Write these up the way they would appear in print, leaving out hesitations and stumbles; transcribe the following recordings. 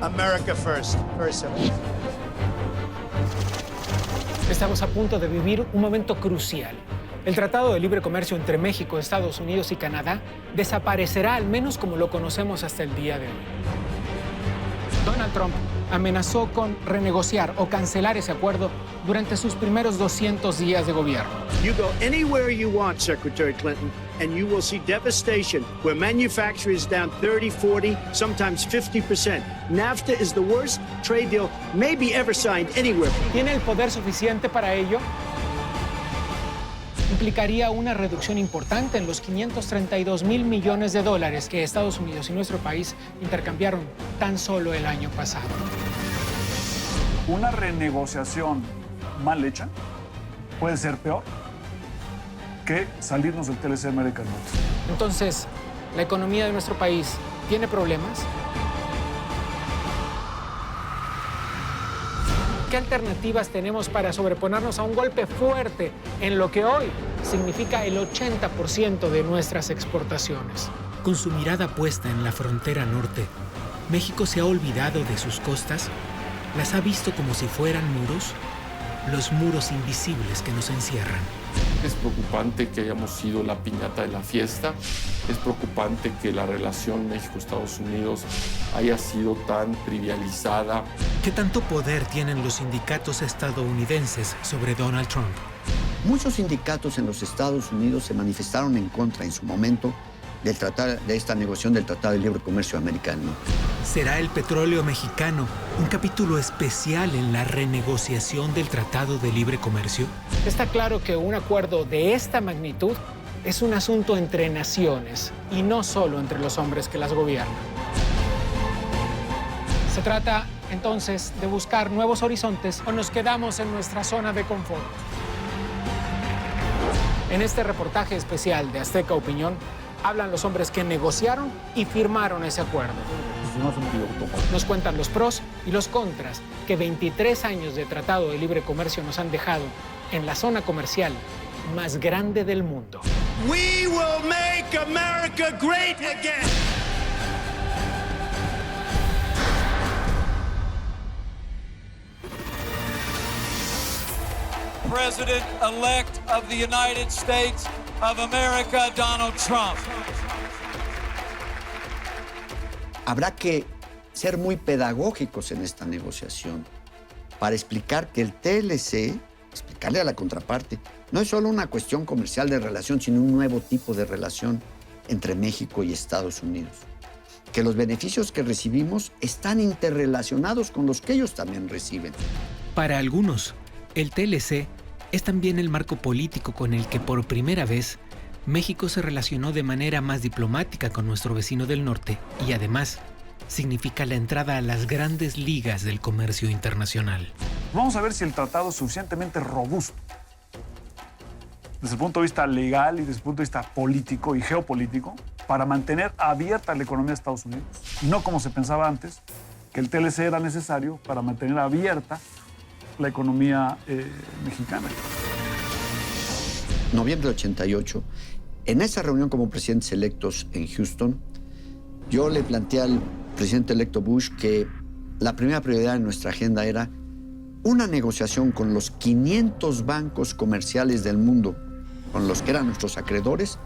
America first, very simple. Estamos a punto de vivir un momento crucial. El Tratado de Libre Comercio entre México, Estados Unidos y Canadá desaparecerá, al menos como lo conocemos hasta el día de hoy. Donald Trump amenazó con renegociar o cancelar ese acuerdo durante sus primeros 200 días de gobierno. You go anywhere you want, Secretary Clinton, and you will see devastation where manufacturing is down 30, 40, sometimes 50%. NAFTA is the worst trade deal maybe ever signed anywhere. ¿Tiene el poder suficiente para ello? Implicaría una reducción importante en los 532,000 millones de dólares que Estados Unidos y nuestro país intercambiaron tan solo el año pasado. Una renegociación mal hecha puede ser peor que salirnos del TLC American Norte. Entonces, ¿la economía de nuestro país tiene problemas? ¿Qué alternativas tenemos para sobreponernos a un golpe fuerte en lo que hoy significa el 80% de nuestras exportaciones? Con su mirada puesta en la frontera norte, México se ha olvidado de sus costas, las ha visto como si fueran muros, los muros invisibles que nos encierran. Es preocupante que hayamos sido la piñata de la fiesta. Es preocupante que la relación México-Estados Unidos haya sido tan trivializada. ¿Qué tanto poder tienen los sindicatos estadounidenses sobre Donald Trump? Muchos sindicatos en los Estados Unidos se manifestaron en contra en su momento de esta negociación del Tratado de Libre Comercio americano. ¿Será el petróleo mexicano un capítulo especial en la renegociación del Tratado de Libre Comercio? Está claro que un acuerdo de esta magnitud es un asunto entre naciones y no solo entre los hombres que las gobiernan. Se trata entonces de buscar nuevos horizontes o nos quedamos en nuestra zona de confort. En este reportaje especial de Azteca Opinión, hablan los hombres que negociaron y firmaron ese acuerdo. Nos cuentan los pros y los contras que 23 años de Tratado de Libre Comercio nos han dejado en la zona comercial más grande del mundo. We will make America great again. President-elect of the United States of America, Donald Trump. Habrá que ser muy pedagógicos en esta negociación para explicar que el TLC, explicarle a la contraparte, no es solo una cuestión comercial de relación, sino un nuevo tipo de relación entre México y Estados Unidos. Que los beneficios que recibimos están interrelacionados con los que ellos también reciben. Para algunos, el TLC es también el marco político con el que por primera vez México se relacionó de manera más diplomática con nuestro vecino del norte y además significa la entrada a las grandes ligas del comercio internacional. Vamos a ver si el tratado es suficientemente robusto desde el punto de vista legal y desde el punto de vista político y geopolítico para mantener abierta la economía de Estados Unidos. No como se pensaba antes, que el TLC era necesario para mantener abierta la economía mexicana. Noviembre de 88, en esa reunión como presidentes electos en Houston, yo le planteé al presidente electo Bush que la primera prioridad en nuestra agenda era una negociación con los 500 bancos comerciales del mundo, con los que eran nuestros acreedores,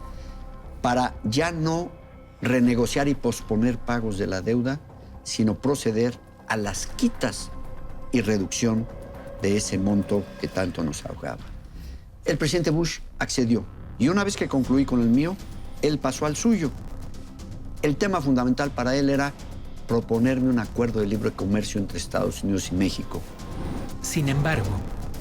para ya no renegociar y posponer pagos de la deuda, sino proceder a las quitas y reducción de ese monto que tanto nos ahogaba. El presidente Bush accedió y una vez que concluí con el mío, él pasó al suyo. El tema fundamental para él era proponerme un acuerdo de libre comercio entre Estados Unidos y México. Sin embargo,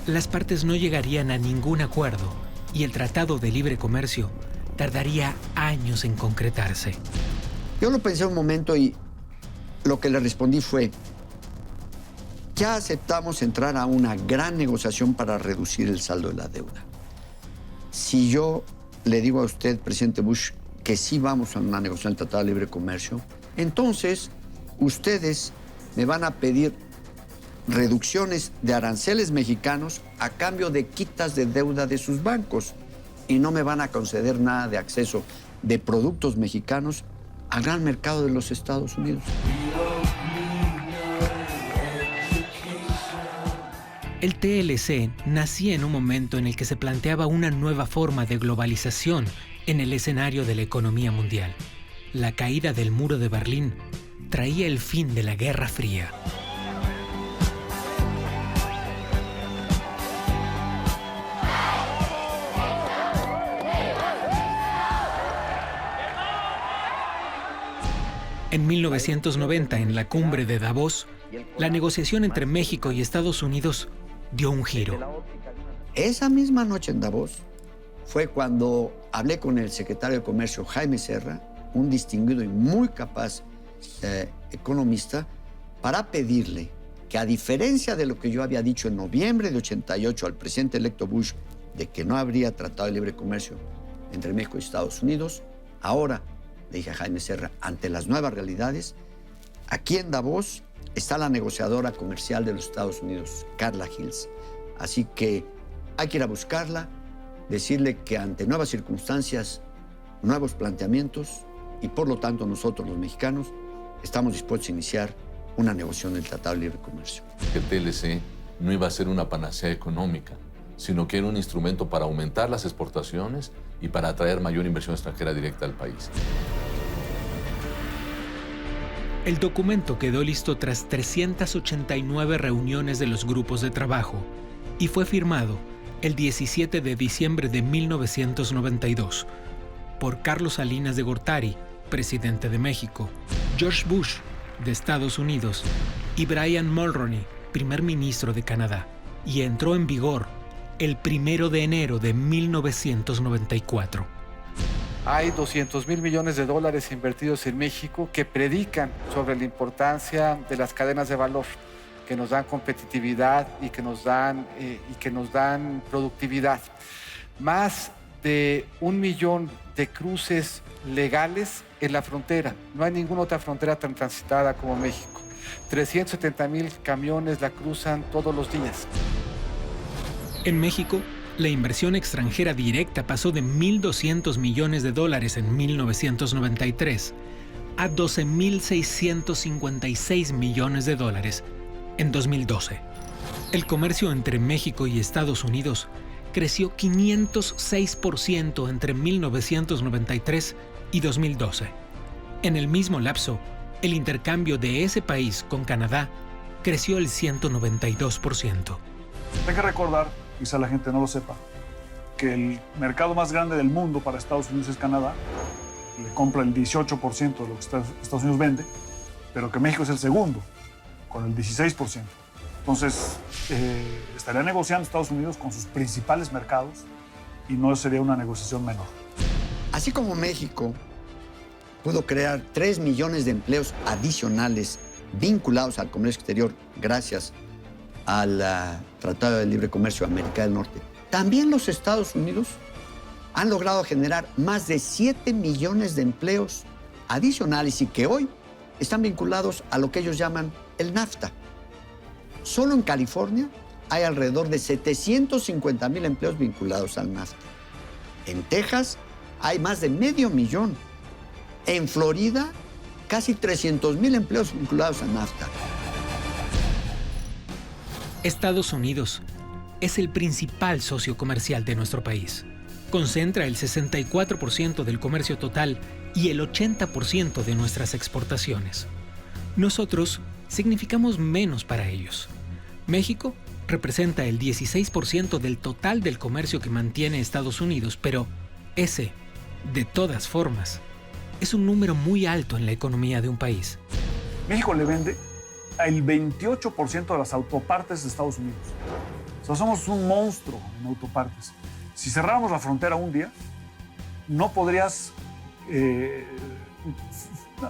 las partes no llegarían a ningún acuerdo y el Tratado de Libre Comercio tardaría años en concretarse. Yo lo pensé un momento y lo que le respondí fue: ya aceptamos entrar a una gran negociación para reducir el saldo de la deuda. Si yo le digo a usted, presidente Bush, que sí vamos a una negociación del Tratado de Libre Comercio, entonces ustedes me van a pedir reducciones de aranceles mexicanos a cambio de quitas de deuda de sus bancos y no me van a conceder nada de acceso de productos mexicanos al gran mercado de los Estados Unidos. El TLC nacía en un momento en el que se planteaba una nueva forma de globalización en el escenario de la economía mundial. La caída del muro de Berlín traía el fin de la Guerra Fría. En 1990, en la cumbre de Davos, la negociación entre México y Estados Unidos dio un giro. Esa misma noche en Davos fue cuando hablé con el secretario de Comercio, Jaime Serra, un distinguido y muy capaz economista, para pedirle que, a diferencia de lo que yo había dicho en noviembre de 88 al presidente electo Bush, de que no habría tratado de libre comercio entre México y Estados Unidos, ahora, le dije a Jaime Serra, ante las nuevas realidades, aquí en Davos está la negociadora comercial de los Estados Unidos, Carla Hills. Así que hay que ir a buscarla, decirle que ante nuevas circunstancias, nuevos planteamientos, y por lo tanto nosotros los mexicanos estamos dispuestos a iniciar una negociación del Tratado de Libre Comercio. El TLC no iba a ser una panacea económica, sino que era un instrumento para aumentar las exportaciones y para atraer mayor inversión extranjera directa al país. El documento quedó listo tras 389 reuniones de los grupos de trabajo y fue firmado el 17 de diciembre de 1992 por Carlos Salinas de Gortari, presidente de México, George Bush, de Estados Unidos, y Brian Mulroney, primer ministro de Canadá, y entró en vigor el 1 de enero de 1994. Hay 200,000 millones de dólares invertidos en México que predican sobre la importancia de las cadenas de valor, que nos dan competitividad y que nos dan productividad. Más de 1 millón de cruces legales en la frontera. No hay ninguna otra frontera tan transitada como México. 370,000 camiones la cruzan todos los días. En México, la inversión extranjera directa pasó de 1.200 millones de dólares en 1993 a 12.656 millones de dólares en 2012. El comercio entre México y Estados Unidos creció 506% entre 1993 y 2012. En el mismo lapso, el intercambio de ese país con Canadá creció el 192%. Hay que recordar, quizá la gente no lo sepa, que el mercado más grande del mundo para Estados Unidos es Canadá. Le compra el 18% de lo que Estados Unidos vende, pero que México es el segundo, con el 16%. Entonces, estaría negociando Estados Unidos con sus principales mercados y no sería una negociación menor. Así como México pudo crear 3 millones de empleos adicionales vinculados al comercio exterior gracias al Tratado de Libre Comercio de América del Norte, también los Estados Unidos han logrado generar más de 7 millones de empleos adicionales y que hoy están vinculados a lo que ellos llaman el NAFTA. Solo en California hay alrededor de 750,000 empleos vinculados al NAFTA. En Texas hay más de 500,000. En Florida, casi 300,000 empleos vinculados al NAFTA. Estados Unidos es el principal socio comercial de nuestro país. Concentra el 64% del comercio total y el 80% de nuestras exportaciones. Nosotros significamos menos para ellos. México representa el 16% del total del comercio que mantiene Estados Unidos, pero ese, de todas formas, es un número muy alto en la economía de un país. México le vende el 28% de las autopartes de Estados Unidos. O sea, somos un monstruo en autopartes. Si cerráramos la frontera un día, no podrías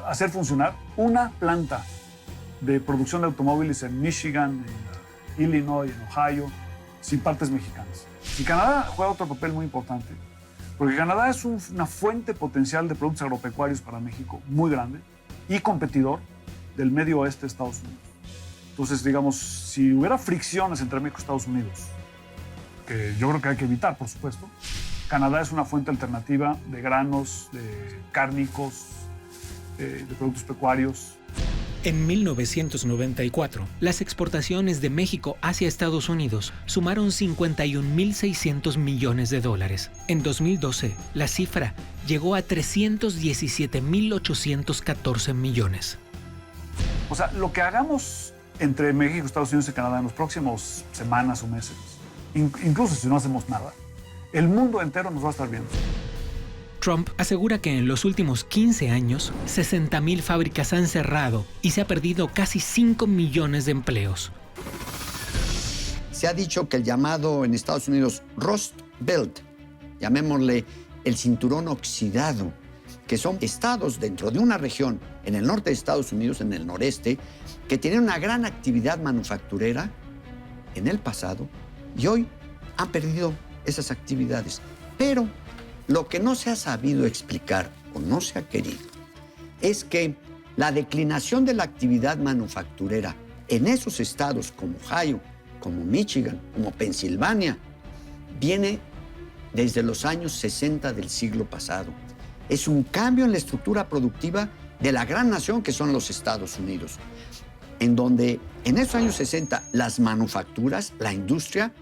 hacer funcionar una planta de producción de automóviles en Michigan, en Illinois, en Ohio, sin partes mexicanas. Y Canadá juega otro papel muy importante, porque Canadá es una fuente potencial de productos agropecuarios para México muy grande y competidor del medio oeste de Estados Unidos. Entonces, digamos, si hubiera fricciones entre México y Estados Unidos, que yo creo que hay que evitar, por supuesto, Canadá es una fuente alternativa de granos, de cárnicos, de productos pecuarios. En 1994, las exportaciones de México hacia Estados Unidos sumaron 51.600 millones de dólares. En 2012, la cifra llegó a 317.814 millones. O sea, lo que hagamos entre México, Estados Unidos y Canadá en los próximos semanas o meses, incluso si no hacemos nada, el mundo entero nos va a estar viendo. Trump asegura que en los últimos 15 años, 60.000 fábricas han cerrado y se ha perdido casi 5 millones de empleos. Se ha dicho que el llamado en Estados Unidos Rust Belt, llamémosle el cinturón oxidado, que son estados dentro de una región en el norte de Estados Unidos, en el noreste, que tienen una gran actividad manufacturera en el pasado y hoy han perdido esas actividades. Pero lo que no se ha sabido explicar o no se ha querido es que la declinación de la actividad manufacturera en esos estados como Ohio, como Michigan, como Pensilvania, viene desde los años 60 del siglo pasado. Es un cambio en la estructura productiva de la gran nación que son los Estados Unidos, en donde en esos años 60 las manufacturas, la industria,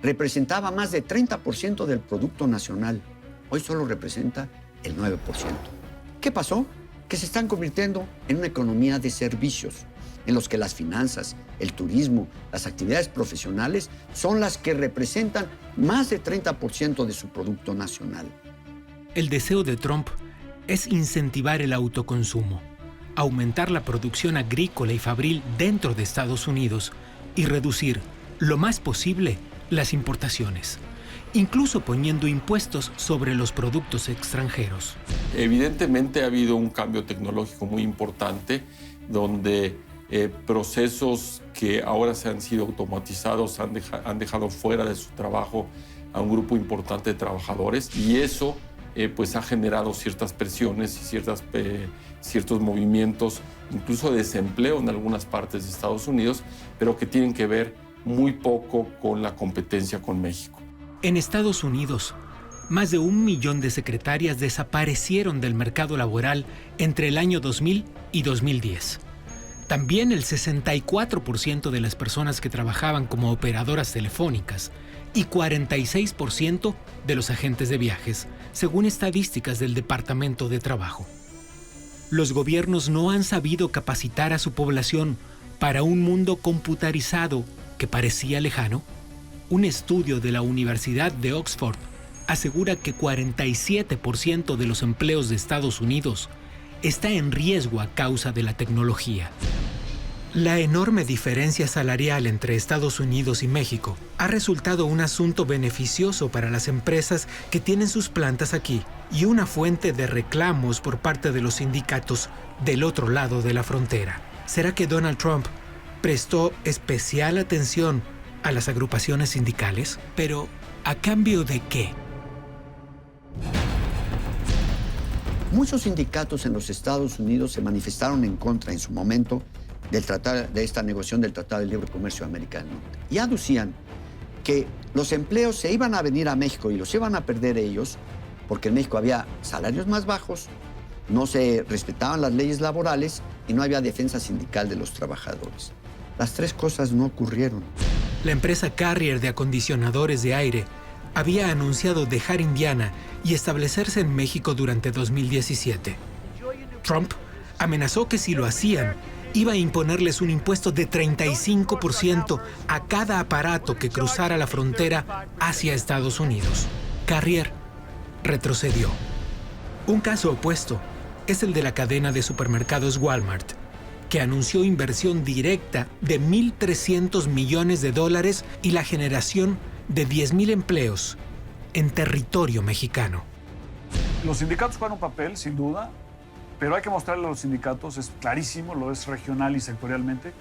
representaba más de 30% del Producto Nacional. Hoy solo representa el 9%. ¿Qué pasó? Que se están convirtiendo en una economía de servicios, en los que las finanzas, el turismo, las actividades profesionales son las que representan más de 30% de su Producto Nacional. El deseo de Trump es incentivar el autoconsumo, aumentar la producción agrícola y fabril dentro de Estados Unidos y reducir lo más posible las importaciones, incluso poniendo impuestos sobre los productos extranjeros. Evidentemente ha habido un cambio tecnológico muy importante donde procesos que ahora se han sido automatizados han dejado fuera de su trabajo a un grupo importante de trabajadores y eso pues ha generado ciertas presiones y ciertos movimientos, incluso de desempleo en algunas partes de Estados Unidos, pero que tienen que ver muy poco con la competencia con México. En Estados Unidos, más de 1 millón de secretarias desaparecieron del mercado laboral entre el año 2000 y 2010. También el 64% de las personas que trabajaban como operadoras telefónicas y 46% de los agentes de viajes, según estadísticas del Departamento de Trabajo. Los gobiernos no han sabido capacitar a su población para un mundo computarizado que parecía lejano. Un estudio de la Universidad de Oxford asegura que 47% de los empleos de Estados Unidos está en riesgo a causa de la tecnología. La enorme diferencia salarial entre Estados Unidos y México ha resultado un asunto beneficioso para las empresas que tienen sus plantas aquí y una fuente de reclamos por parte de los sindicatos del otro lado de la frontera. ¿Será que Donald Trump prestó especial atención a las agrupaciones sindicales? Pero, ¿a cambio de qué? Muchos sindicatos en los Estados Unidos se manifestaron en contra en su momento de esta negociación del Tratado de Libre Comercio Americano y aducían que los empleos se iban a venir a México y los iban a perder ellos porque en México había salarios más bajos, no se respetaban las leyes laborales y no había defensa sindical de los trabajadores. Las tres cosas no ocurrieron. La empresa Carrier de acondicionadores de aire había anunciado dejar Indiana y establecerse en México durante 2017. Trump amenazó que si lo hacían, iba a imponerles un impuesto de 35% a cada aparato que cruzara la frontera hacia Estados Unidos. Carrier retrocedió. Un caso opuesto es el de la cadena de supermercados Walmart, que anunció inversión directa de $1.300 millones y la generación de 10,000 empleos en territorio mexicano. Los sindicatos juegan un papel, sin duda, pero hay que mostrarle a los sindicatos, es clarísimo, lo es regional y sectorialmente,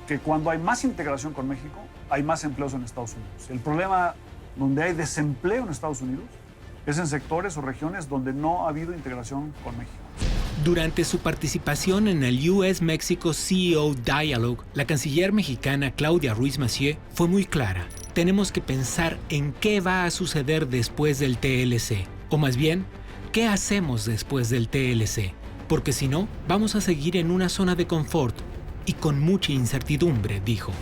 que cuando hay más integración con México, hay más empleos en Estados Unidos. El problema donde hay desempleo en Estados Unidos es en sectores o regiones donde no ha habido integración con México. Durante su participación en el US-México CEO Dialogue, la canciller mexicana Claudia Ruiz Massieu fue muy clara. Tenemos que pensar en qué va a suceder después del TLC, o más bien, qué hacemos después del TLC, porque si no, vamos a seguir en una zona de confort y con mucha incertidumbre, dijo.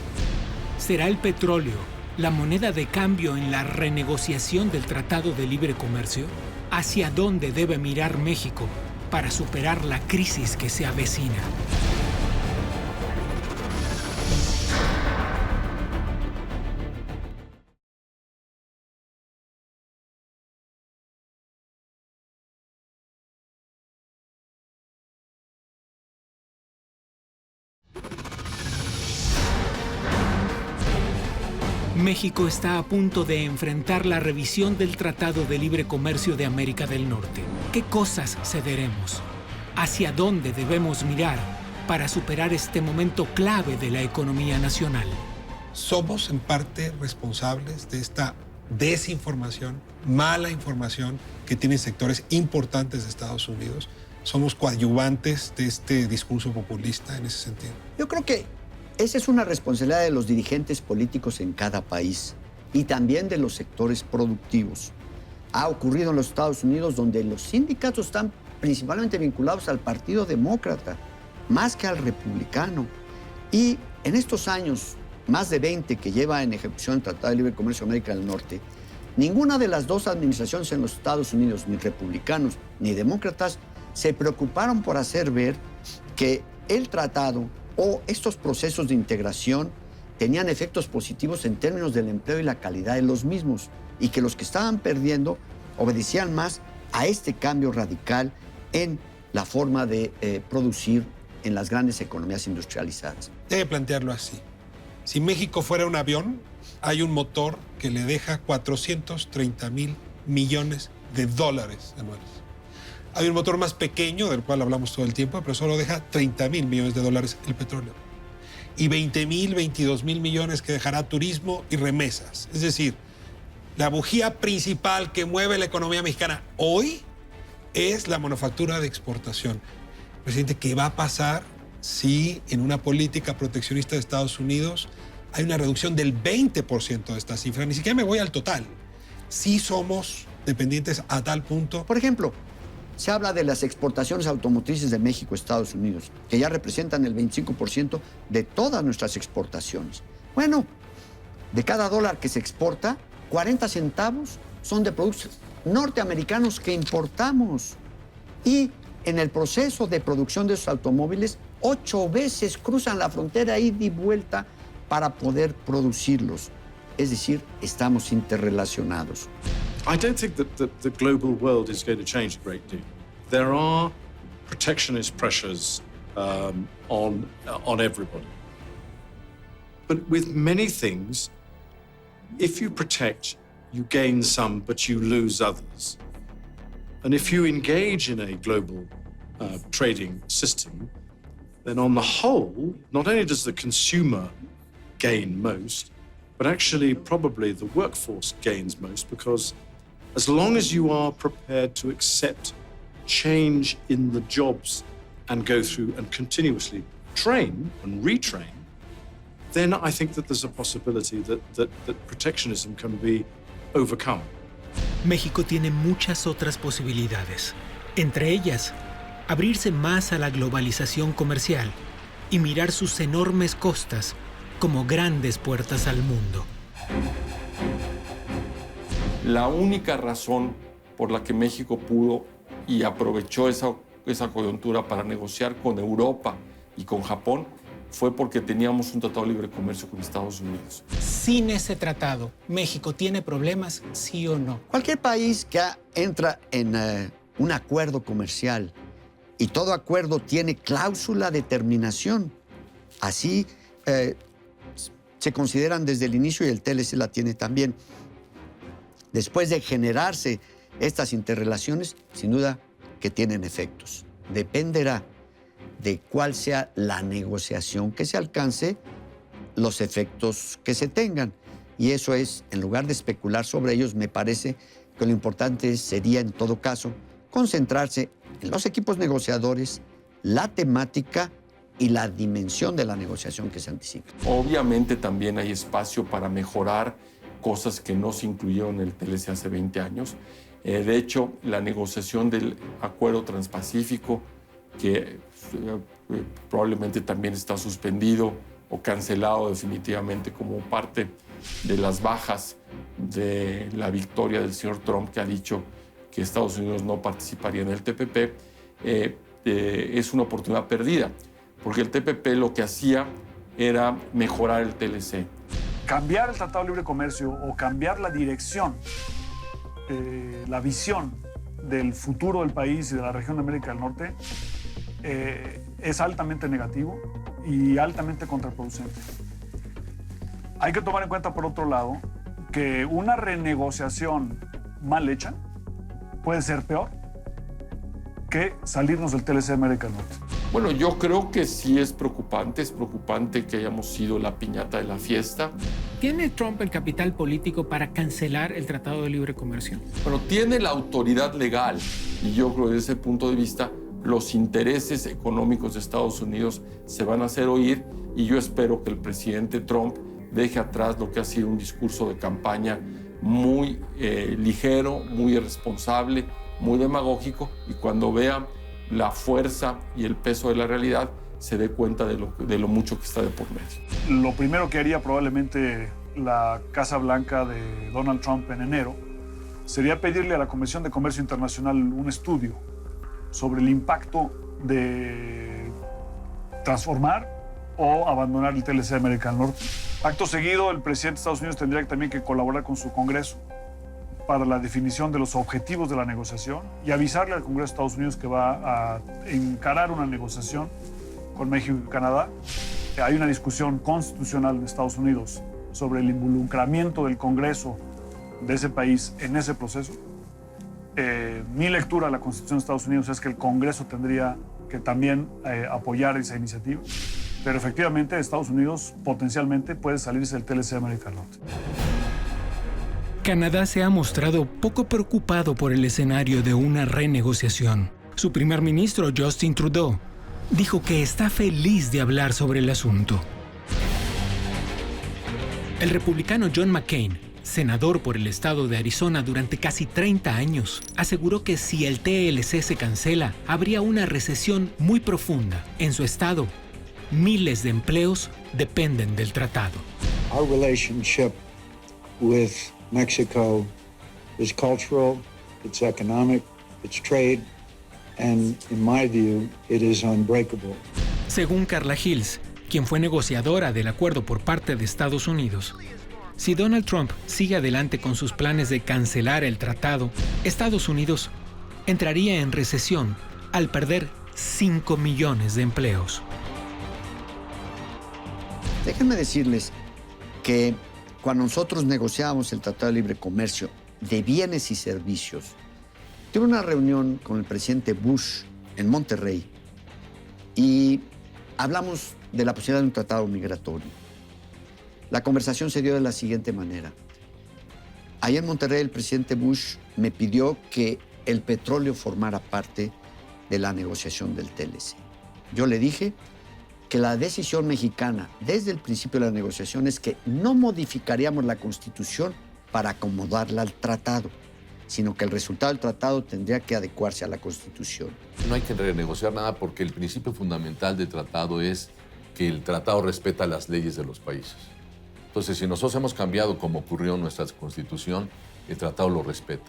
¿Será el petróleo la moneda de cambio en la renegociación del Tratado de Libre Comercio? ¿Hacia dónde debe mirar México para superar la crisis que se avecina? México está a punto de enfrentar la revisión del Tratado de Libre Comercio de América del Norte. ¿Qué cosas cederemos? ¿Hacia dónde debemos mirar para superar este momento clave de la economía nacional? Somos en parte responsables de esta desinformación, mala información que tienen sectores importantes de Estados Unidos. Somos coadyuvantes de este discurso populista en ese sentido. Yo creo que esa es una responsabilidad de los dirigentes políticos en cada país y también de los sectores productivos. Ha ocurrido en los Estados Unidos, donde los sindicatos están principalmente vinculados al Partido Demócrata, más que al republicano. Y en estos años, más de 20 que lleva en ejecución el Tratado de Libre Comercio de América del Norte, ninguna de las dos administraciones en los Estados Unidos, ni republicanos ni demócratas, se preocuparon por hacer ver que el tratado o estos procesos de integración tenían efectos positivos en términos del empleo y la calidad de los mismos, y que los que estaban perdiendo obedecían más a este cambio radical en la forma de producir en las grandes economías industrializadas. Debe plantearlo así. Si México fuera un avión, hay un motor que le deja 430,000 millones de dólares anuales. Hay un motor más pequeño, del cual hablamos todo el tiempo, pero solo deja 30,000 millones de dólares el petróleo. Y 20,000, 22,000 millones que dejará turismo y remesas. Es decir, la bujía principal que mueve la economía mexicana hoy es la manufactura de exportación. Presidente, ¿qué va a pasar si en una política proteccionista de Estados Unidos hay una reducción del 20% de esta cifra? Ni siquiera me voy al total. Sí somos dependientes a tal punto. Por ejemplo, se habla de las exportaciones automotrices de México a Estados Unidos, que ya representan el 25% de todas nuestras exportaciones. Bueno, de cada dólar que se exporta, 40 centavos son de productos norteamericanos que importamos. Y en el proceso de producción de esos automóviles, 8 veces cruzan la frontera ida y vuelta para poder producirlos. Es decir, estamos interrelacionados. I don't think that the global world is going to change a great deal. There are protectionist pressures on everybody. But with many things, if you protect, you gain some, but you lose others. And if you engage in a global trading system, then on the whole, not only does the consumer gain most, but actually probably the workforce gains most, because as long as you are prepared to accept change in the jobs and go through and continuously train and retrain, then I think that there's a possibility that protectionism can be overcome. México tiene muchas otras posibilidades, entre ellas, abrirse más a la globalización comercial y mirar sus enormes costas como grandes puertas al mundo. La única razón por la que México pudo y aprovechó esa coyuntura para negociar con Europa y con Japón fue porque teníamos un tratado de libre comercio con Estados Unidos. Sin ese tratado, ¿México tiene problemas, sí o no? Cualquier país que entra en un acuerdo comercial, y todo acuerdo tiene cláusula de terminación. Así se consideran desde el inicio, y el TLC la tiene también. Después de generarse estas interrelaciones, sin duda que tienen efectos. Dependerá de cuál sea la negociación que se alcance, los efectos que se tengan. Y eso es, en lugar de especular sobre ellos, me parece que lo importante sería, en todo caso, concentrarse en los equipos negociadores, la temática y la dimensión de la negociación que se anticipa. Obviamente también hay espacio para mejorar cosas que no se incluyeron en el TLC hace 20 años. De hecho, la negociación del Acuerdo Transpacífico que probablemente también está suspendido o cancelado definitivamente como parte de las bajas de la victoria del señor Trump, que ha dicho que Estados Unidos no participaría en el TPP, es una oportunidad perdida, porque el TPP lo que hacía era mejorar el TLC. Cambiar el Tratado de Libre Comercio o cambiar la dirección, la visión del futuro del país y de la región de América del Norte es altamente negativo y altamente contraproducente. Hay que tomar en cuenta, por otro lado, que una renegociación mal hecha puede ser peor que salirnos del TLC de América del Norte. Bueno, yo creo que sí es preocupante que hayamos sido la piñata de la fiesta. ¿Tiene Trump el capital político para cancelar el Tratado de Libre Comercio? Pero tiene la autoridad legal y yo creo que desde ese punto de vista los intereses económicos de Estados Unidos se van a hacer oír y yo espero que el presidente Trump deje atrás lo que ha sido un discurso de campaña muy ligero, muy irresponsable, muy demagógico y cuando vea la fuerza y el peso de la realidad se dé cuenta de lo mucho que está de por medio. Lo primero que haría probablemente la Casa Blanca de Donald Trump en enero sería pedirle a la Comisión de Comercio Internacional un estudio sobre el impacto de transformar o abandonar el TLC de América del Norte. Acto seguido, el presidente de Estados Unidos tendría también que colaborar con su Congreso para la definición de los objetivos de la negociación y avisarle al Congreso de Estados Unidos que va a encarar una negociación con México y Canadá. Hay una discusión constitucional en Estados Unidos sobre el involucramiento del Congreso de ese país en ese proceso. Mi lectura de la Constitución de Estados Unidos es que el Congreso tendría que también apoyar esa iniciativa. Pero efectivamente Estados Unidos potencialmente puede salirse del TLC de América del Norte. Canadá se ha mostrado poco preocupado por el escenario de una renegociación. Su primer ministro, Justin Trudeau, dijo que está feliz de hablar sobre el asunto. El republicano John McCain, senador por el estado de Arizona durante casi 30 años, aseguró que si el TLC se cancela, habría una recesión muy profunda en su estado. Miles de empleos dependen del tratado. Our relationship with Mexico is cultural, it's economic, it's trade, and in my view, it is unbreakable. Según Carla Hills, quien fue negociadora del acuerdo por parte de Estados Unidos, si Donald Trump sigue adelante con sus planes de cancelar el tratado, Estados Unidos entraría en recesión al perder 5 millones de empleos. Déjenme decirles que cuando nosotros negociábamos el Tratado de Libre Comercio de bienes y servicios, tuve una reunión con el presidente Bush en Monterrey y hablamos de la posibilidad de un tratado migratorio. La conversación se dio de la siguiente manera. Allá en Monterrey el presidente Bush me pidió que el petróleo formara parte de la negociación del TLC. Yo le dije que la decisión mexicana desde el principio de la negociación es que no modificaríamos la Constitución para acomodarla al tratado, sino que el resultado del tratado tendría que adecuarse a la Constitución. No hay que renegociar nada porque el principio fundamental del tratado es que el tratado respeta las leyes de los países. Entonces, si nosotros hemos cambiado como ocurrió en nuestra Constitución, el tratado lo respeta.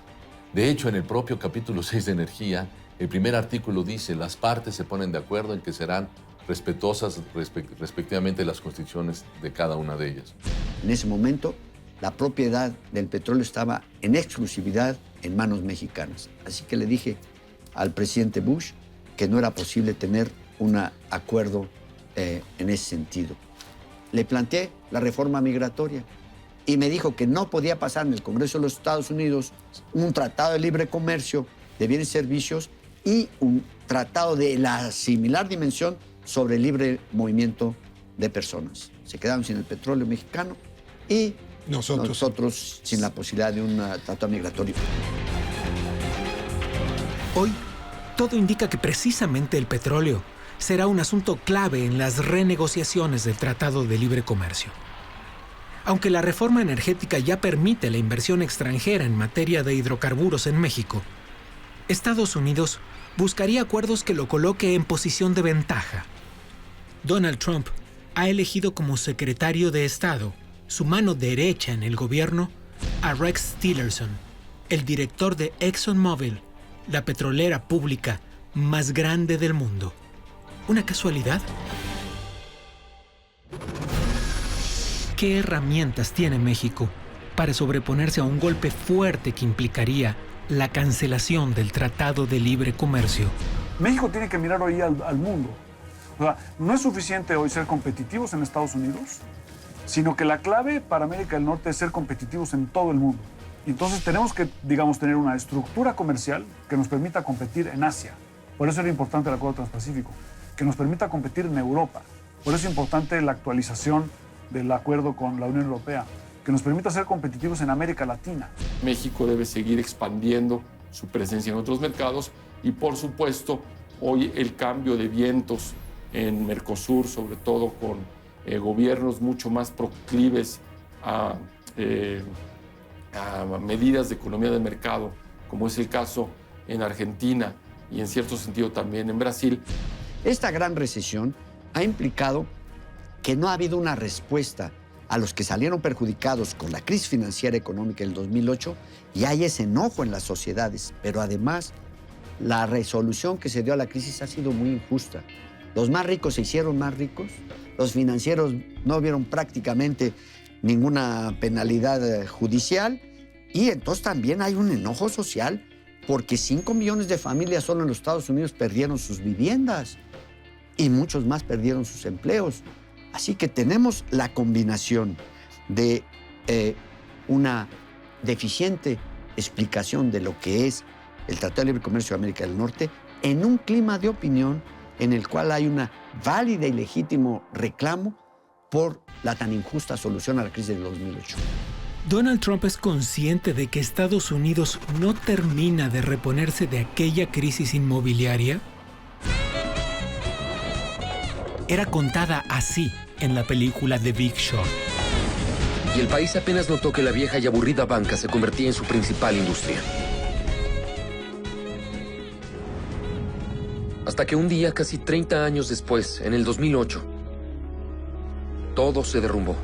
De hecho, en el propio capítulo 6 de Energía, el primer artículo dice, las partes se ponen de acuerdo en que serán respetuosas respectivamente las constituciones de cada una de ellas. En ese momento, la propiedad del petróleo estaba en exclusividad en manos mexicanas. Así que le dije al presidente Bush que no era posible tener un acuerdo en ese sentido. Le planteé la reforma migratoria y me dijo que no podía pasar en el Congreso de los Estados Unidos un tratado de libre comercio de bienes y servicios y un tratado de la similar dimensión sobre el libre movimiento de personas. Se quedaron sin el petróleo mexicano y nosotros sin la posibilidad de un tratado migratorio. Hoy, todo indica que precisamente el petróleo será un asunto clave en las renegociaciones del Tratado de Libre Comercio. Aunque la reforma energética ya permite la inversión extranjera en materia de hidrocarburos en México, Estados Unidos buscaría acuerdos que lo coloque en posición de ventaja. Donald Trump ha elegido como secretario de Estado, su mano derecha en el gobierno, a Rex Tillerson, el director de ExxonMobil, la petrolera pública más grande del mundo. ¿Una casualidad? ¿Qué herramientas tiene México para sobreponerse a un golpe fuerte que implicaría la cancelación del Tratado de Libre Comercio? México tiene que mirar hoy al mundo. O sea, no es suficiente hoy ser competitivos en Estados Unidos, sino que la clave para América del Norte es ser competitivos en todo el mundo. Entonces tenemos que, digamos, tener una estructura comercial que nos permita competir en Asia. Por eso era importante el Acuerdo Transpacífico, que nos permita competir en Europa. Por eso es importante la actualización del acuerdo con la Unión Europea, que nos permita ser competitivos en América Latina. México debe seguir expandiendo su presencia en otros mercados y, por supuesto, hoy el cambio de vientos en Mercosur, sobre todo con gobiernos mucho más proclives a medidas de economía de mercado, como es el caso en Argentina y en cierto sentido también en Brasil. Esta gran recesión ha implicado que no ha habido una respuesta a los que salieron perjudicados con la crisis financiera económica del 2008 y hay ese enojo en las sociedades, pero además la resolución que se dio a la crisis ha sido muy injusta. Los más ricos se hicieron más ricos, los financieros no vieron prácticamente ninguna penalidad judicial y entonces también hay un enojo social porque 5 millones de familias solo en los Estados Unidos perdieron sus viviendas y muchos más perdieron sus empleos. Así que tenemos la combinación de una deficiente explicación de lo que es el Tratado de Libre Comercio de América del Norte en un clima de opinión en el cual hay una válida y legítimo reclamo por la tan injusta solución a la crisis del 2008. ¿Donald Trump es consciente de que Estados Unidos no termina de reponerse de aquella crisis inmobiliaria? Era contada así en la película The Big Short. Y el país apenas notó que la vieja y aburrida banca se convertía en su principal industria. Hasta que un día, casi 30 años después, en el 2008, todo se derrumbó.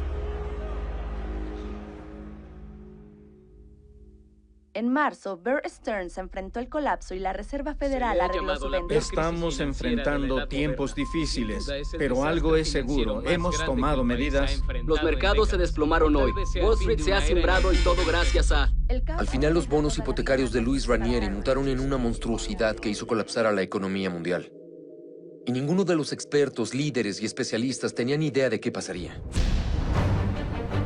En marzo, Bear Stearns enfrentó el colapso y la Reserva Federal arregló su venta. Estamos enfrentando tiempos difíciles, pero algo es seguro. Hemos tomado medidas. Los mercados se desplomaron hoy. Wall Street se ha sembrado y todo gracias a... Al final, los bonos hipotecarios de Luis Ranieri mutaron en una monstruosidad que hizo colapsar a la economía mundial. Y ninguno de los expertos, líderes y especialistas tenían idea de qué pasaría.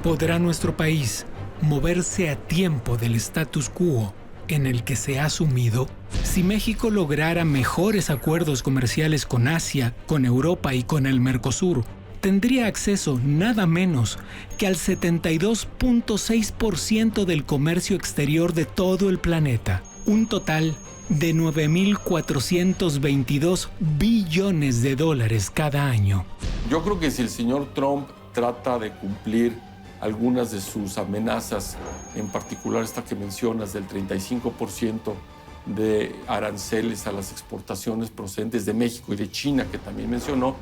¿Podrá nuestro país moverse a tiempo del status quo en el que se ha sumido? Si México lograra mejores acuerdos comerciales con Asia, con Europa y con el Mercosur, tendría acceso nada menos que al 72.6% del comercio exterior de todo el planeta, un total de 9.422 billones de dólares cada año. Yo creo que si el señor Trump trata de cumplir algunas de sus amenazas, en particular esta que mencionas del 35% de aranceles a las exportaciones procedentes de México y de China, que también mencionó,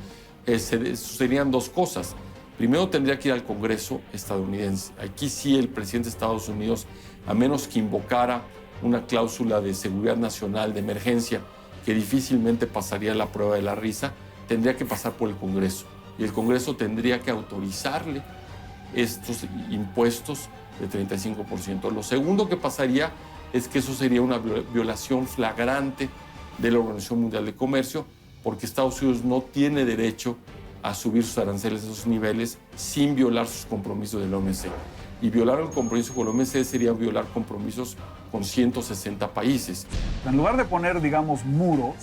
sucederían dos cosas. Primero, tendría que ir al Congreso estadounidense. Aquí sí el presidente de Estados Unidos, a menos que invocara una cláusula de seguridad nacional de emergencia que difícilmente pasaría la prueba de la risa, tendría que pasar por el Congreso. Y el Congreso tendría que autorizarle estos impuestos de 35%. Lo segundo que pasaría es que eso sería una violación flagrante de la Organización Mundial de Comercio, porque Estados Unidos no tiene derecho a subir sus aranceles a esos niveles sin violar sus compromisos de la OMC. Y violar el compromiso con la OMC sería violar compromisos con 160 países. En lugar de poner, digamos, muros,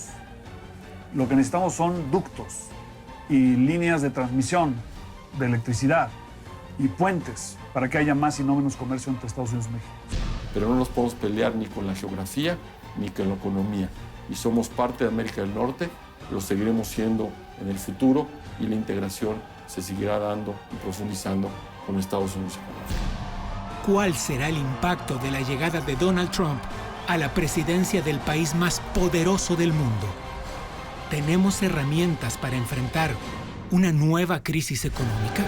lo que necesitamos son ductos y líneas de transmisión de electricidad y puentes para que haya más y no menos comercio entre Estados Unidos y México. Pero no nos podemos pelear ni con la geografía ni con la economía. Y somos parte de América del Norte, lo seguiremos siendo en el futuro y la integración se seguirá dando y profundizando con Estados Unidos y Canadá. ¿Cuál será el impacto de la llegada de Donald Trump a la presidencia del país más poderoso del mundo. ¿Tenemos herramientas para enfrentar una nueva crisis económica?